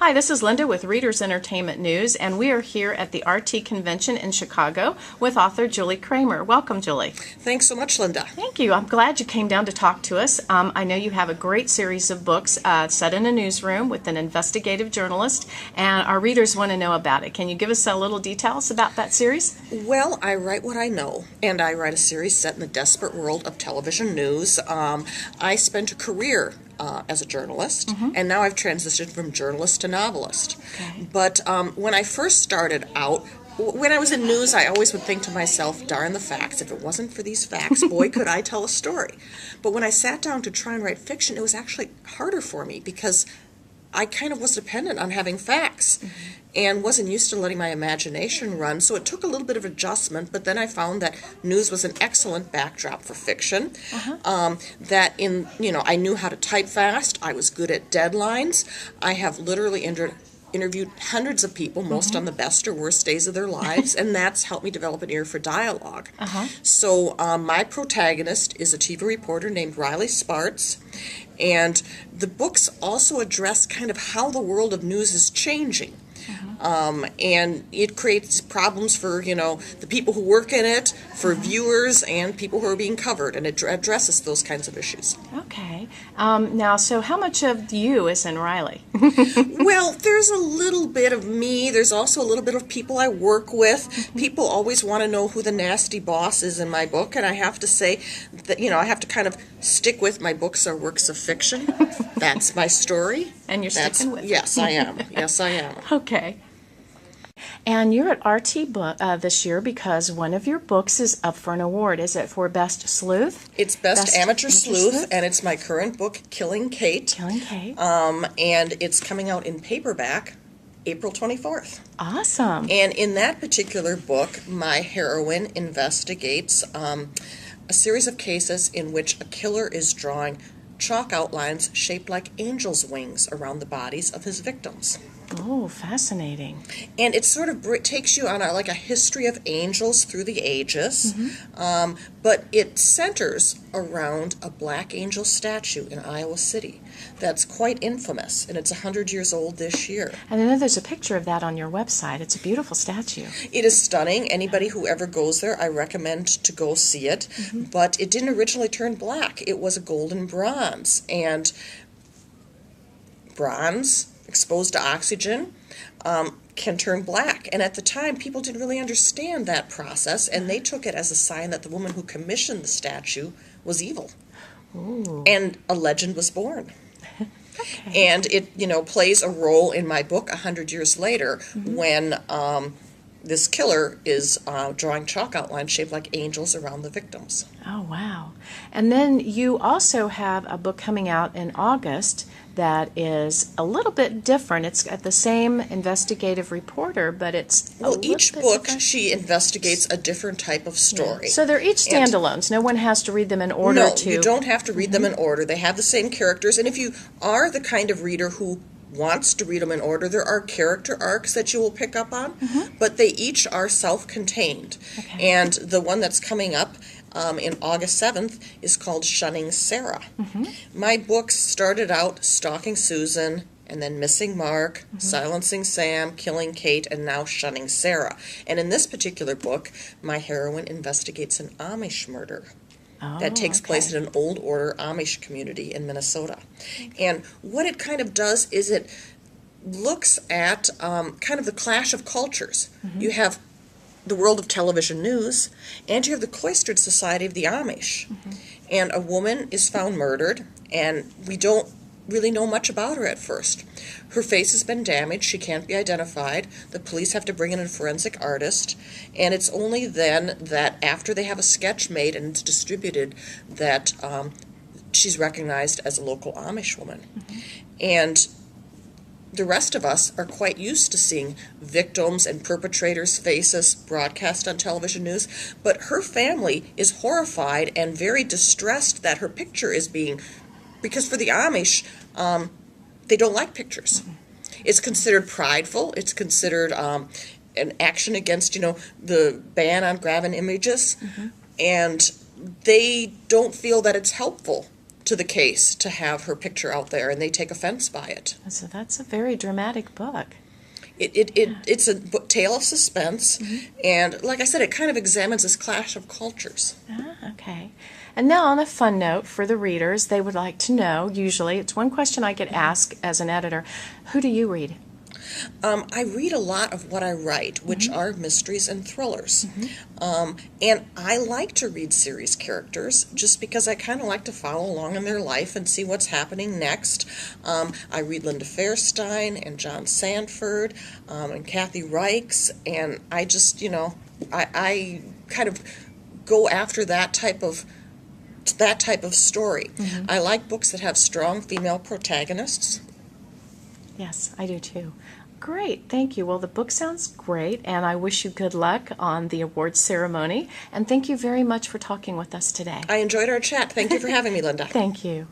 Hi, this is Linda with Readers Entertainment News, and we are here at the RT Convention in Chicago with author Julie Kramer. Welcome, Julie. Thanks so much, Linda. Thank you. I'm glad you came down to talk to us. I know you have a great series of books set in a newsroom with an investigative journalist, and our readers want to know about it. Can you give us a little details about that series? Well, I write what I know, and I write a series set in the desperate world of television news. I spent a career as a journalist, and now I've transitioned from journalist to novelist. Okay. But when I first started out, when I was in news, I always would think to myself, darn the facts. If it wasn't for these facts, boy, could I tell a story. But when I sat down to try and write fiction, it was actually harder for me because I kind of was dependent on having facts and wasn't used to letting my imagination run. So it took a little bit of adjustment, but then I found that news was an excellent backdrop for fiction. That I knew how to type fast. I was good at deadlines. I have literally interviewed hundreds of people, most on the best or worst days of their lives, and that's helped me develop an ear for dialogue. So my protagonist is a TV reporter named Riley Spartz, and the books also address kind of how the world of news is changing. And it creates problems for, the people who work in it, for viewers, and people who are being covered, and it addresses those kinds of issues. Okay. Now, so how much of you is in Riley? Well, there's a little bit of me. There's also a little bit of people I work with. People always want to know who the nasty boss is in my book, and I have to say that, I have to kind of stick with my books are works of fiction. That's my story. And you're sticking with it. Yes, I am. Yes, I am. Okay. And you're at RT this year because one of your books is up for an award. Is it for Best Sleuth? It's Best Amateur Sleuth, and it's my current book, Killing Kate. Killing Kate. And it's coming out in paperback April 24th. Awesome. And in that particular book, my heroine investigates a series of cases in which a killer is drawing chalk outlines shaped like angels' wings around the bodies of his victims. Oh, fascinating. And it sort of takes you on a history of angels through the ages, but it centers around a black angel statue in Iowa City that's quite infamous, and it's 100 years old this year. And I know there's a picture of that on your website. It's a beautiful statue. It is stunning. Anybody who ever goes there, I recommend to go see it. But it didn't originally turn black. It was a golden bronze, and bronze exposed to oxygen can turn black. And at the time, people didn't really understand that process, and they took it as a sign that the woman who commissioned the statue was evil. Ooh. And a legend was born. Okay. And it, plays a role in my book 100 years later when this killer is drawing chalk outlines shaped like angels around the victims. Oh, wow. And then you also have a book coming out in August that is a little bit different. It's got the same investigative reporter, but it's each book different. She investigates a different type of story. Yeah. So they're each standalones. No one has to read them in order No, to... you don't have to read them in order. They have the same characters, and if you are the kind of reader who wants to read them in order, there are character arcs that you will pick up on, but they each are self-contained. Okay. And the one that's coming up in August 7th is called Shunning Sarah. My books started out Stalking Susan, and then Missing Mark, Silencing Sam, Killing Kate, and now Shunning Sarah. And in this particular book, my heroine investigates an Amish murder that takes place in an old order Amish community in Minnesota. And what it kind of does is it looks at kind of the clash of cultures. You have the world of television news, and you have the cloistered society of the Amish. And a woman is found murdered, and we don't really know much about her at first. Her face has been damaged. She can't be identified. The police have to bring in a forensic artist, and it's only then that after they have a sketch made and it's distributed that she's recognized as a local Amish woman. And the rest of us are quite used to seeing victims and perpetrators' faces broadcast on television news, but her family is horrified and very distressed that her picture is being, because for the Amish, they don't like pictures. It's considered prideful. It's considered an action against, the ban on graven images, and they don't feel that it's helpful to the case to have her picture out there, and they take offense by it. So that's a very dramatic book. It's a tale of suspense, and like I said, it kind of examines this clash of cultures. Okay. And now on a fun note for the readers, they would like to know, usually, it's one question I get asked as an editor, who do you read? I read a lot of what I write, which are mysteries and thrillers. And I like to read series characters just because I kind of like to follow along in their life and see what's happening next. I read Linda Fairstein and John Sanford and Kathy Reichs, and I just, I kind of go after that type of story. I like books that have strong female protagonists. Yes, I do too. Great, thank you. Well, the book sounds great, and I wish you good luck on the awards ceremony. And thank you very much for talking with us today. I enjoyed our chat. Thank you for having me, Linda. Thank you.